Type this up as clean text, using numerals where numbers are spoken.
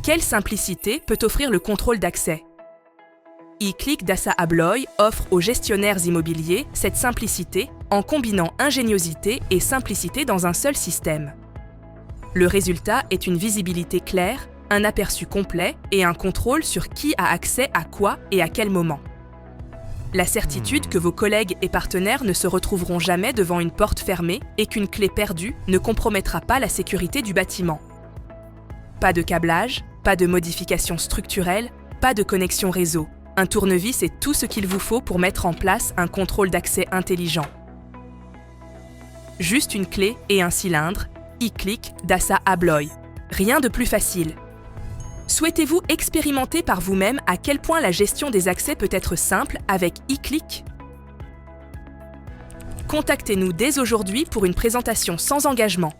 Quelle simplicité peut offrir le contrôle d'accès? eCLIQ d'assa Abloy offre aux gestionnaires immobiliers cette simplicité en combinant ingéniosité et simplicité dans un seul système. Le résultat est une visibilité claire, un aperçu complet et un contrôle sur qui a accès à quoi et à quel moment. La certitude que vos collègues et partenaires ne se retrouveront jamais devant une porte fermée et qu'une clé perdue ne compromettra pas la sécurité du bâtiment. Pas de câblage, pas de modifications structurelles, pas de connexion réseau. Un tournevis est tout ce qu'il vous faut pour mettre en place un contrôle d'accès intelligent. Juste une clé et un cylindre, eCLIQ d'assa Abloy. Rien de plus facile. Souhaitez-vous expérimenter par vous-même à quel point la gestion des accès peut être simple avec eCLIQ? Contactez-nous dès aujourd'hui pour une présentation sans engagement.